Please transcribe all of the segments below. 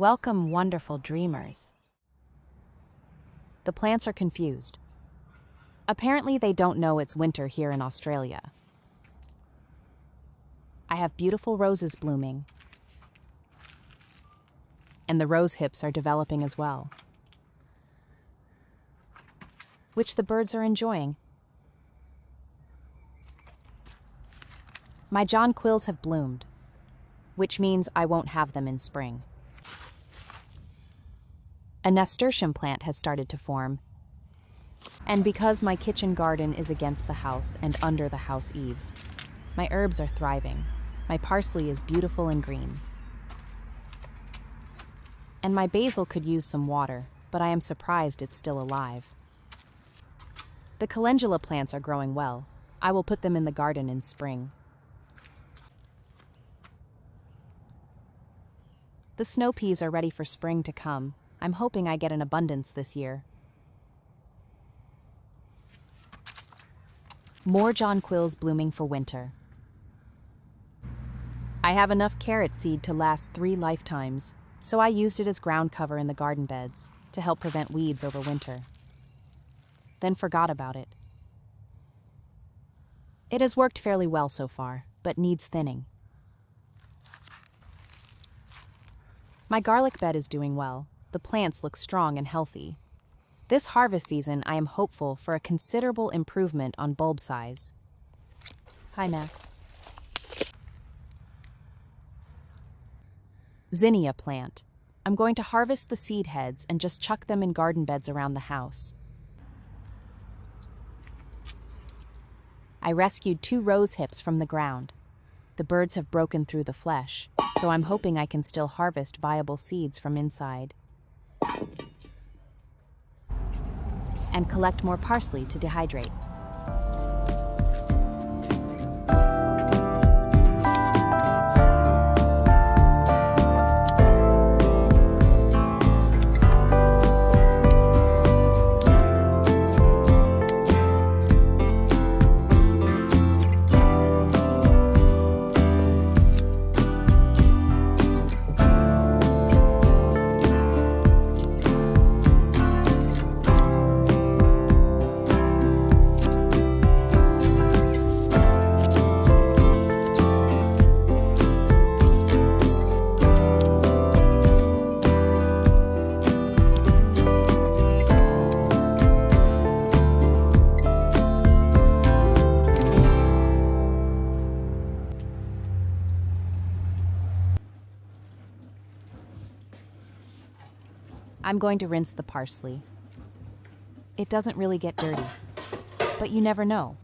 Welcome, wonderful dreamers. The plants are confused. Apparently, they don't know it's winter here in Australia. I have beautiful roses blooming. And the rose hips are developing as well, which the birds are enjoying. My jonquils have bloomed, which means I won't have them in spring. A nasturtium plant has started to form, and because my kitchen garden is against the house and under the house eaves, my herbs are thriving. My parsley is beautiful and green. And my basil could use some water, but I am surprised it's still alive. The calendula plants are growing well. I will put them in the garden in spring. The snow peas are ready for spring to come. I'm hoping I get an abundance this year. More jonquils blooming for winter. I have enough carrot seed to last 3 lifetimes, so I used it as ground cover in the garden beds to help prevent weeds over winter. Then forgot about it. It has worked fairly well so far, but needs thinning. My garlic bed is doing well. The plants look strong and healthy. This harvest season, I am hopeful for a considerable improvement on bulb size. Hi, Max. Zinnia plant. I'm going to harvest the seed heads and just chuck them in garden beds around the house. I rescued 2 rose hips from the ground. The birds have broken through the flesh, so I'm hoping I can still harvest viable seeds from inside. And collect more parsley to dehydrate. I'm going to rinse the parsley. It doesn't really get dirty, but you never know,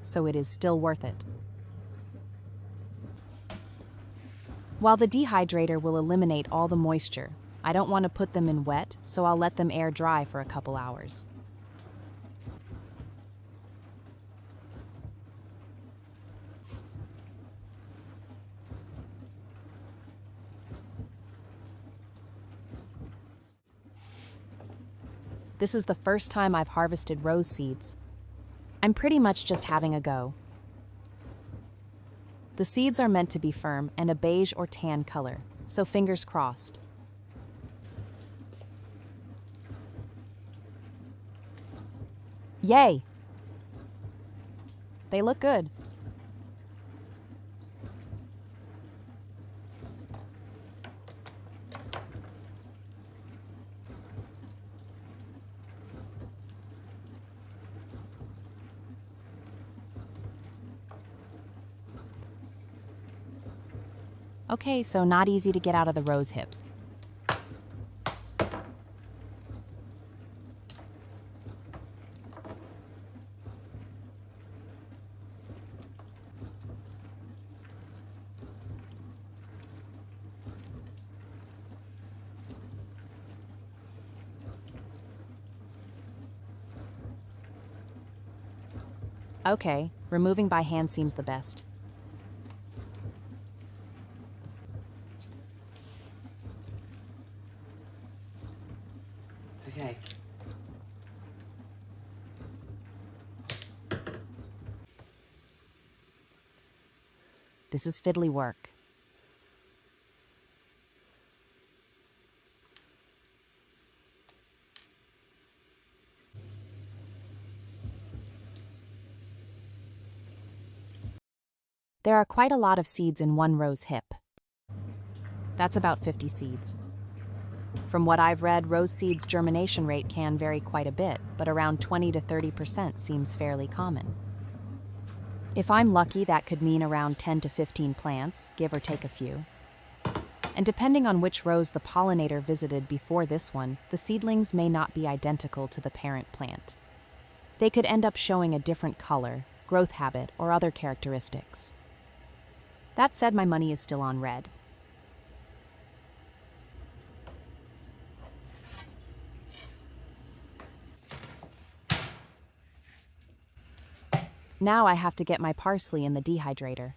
so it is still worth it. While the dehydrator will eliminate all the moisture, I don't want to put them in wet, so I'll let them air dry for a couple hours. This is the first time I've harvested rose seeds. I'm pretty much just having a go. The seeds are meant to be firm and a beige or tan color, so fingers crossed. Yay! They look good. Okay, so not easy to get out of the rose hips. Okay, removing by hand seems the best. Okay. This is fiddly work. There are quite a lot of seeds in one rose hip. That's about 50 seeds. From what I've read, rose seeds' germination rate can vary quite a bit, but around 20 to 30% seems fairly common. If I'm lucky, that could mean around 10 to 15 plants, give or take a few. And depending on which rose the pollinator visited before this one, the seedlings may not be identical to the parent plant. They could end up showing a different color, growth habit, or other characteristics. That said, my money is still on red. Now I have to get my parsley in the dehydrator.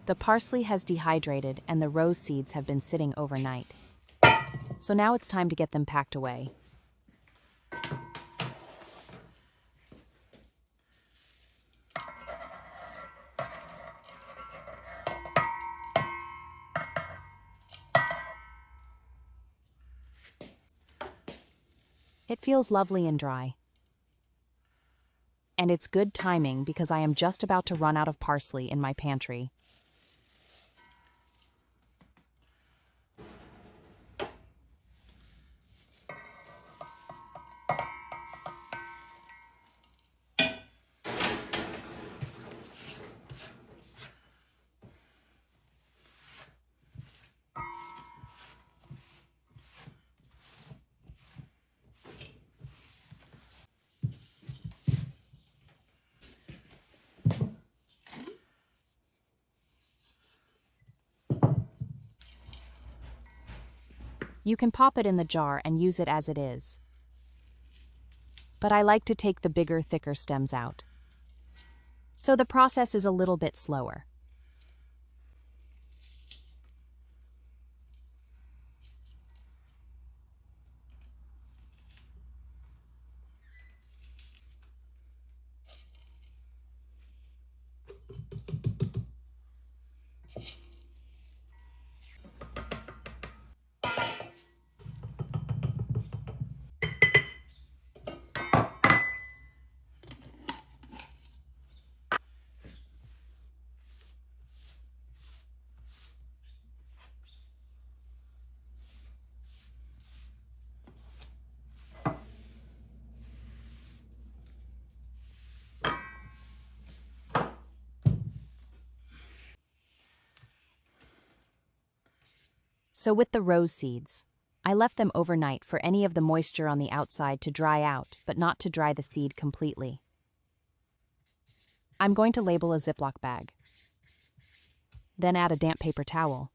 The parsley has dehydrated and the rose seeds have been sitting overnight. So now it's time to get them packed away. It feels lovely and dry. And it's good timing because I am just about to run out of parsley in my pantry. You can pop it in the jar and use it as it is. But I like to take the bigger, thicker stems out. So the process is a little bit slower. So with the rose seeds, I left them overnight for any of the moisture on the outside to dry out, but not to dry the seed completely. I'm going to label a Ziploc bag. Then add a damp paper towel.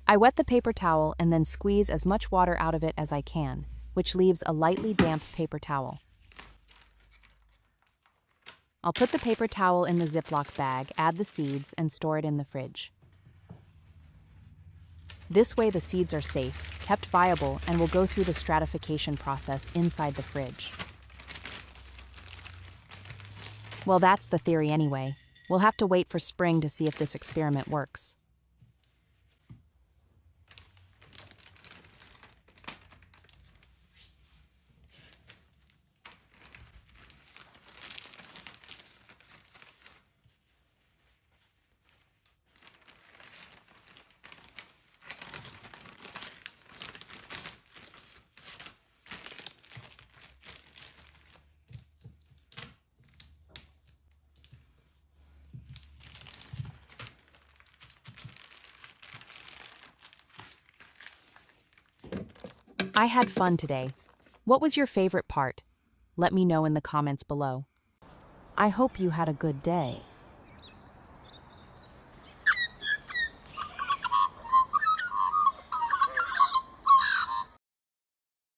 I wet the paper towel and then squeeze as much water out of it as I can, which leaves a lightly damp paper towel. I'll put the paper towel in the Ziploc bag, add the seeds, and store it in the fridge. This way the seeds are safe, kept viable, and will go through the stratification process inside the fridge. Well, that's the theory anyway. We'll have to wait for spring to see if this experiment works. I had fun today. What was your favorite part? Let me know in the comments below. I hope you had a good day.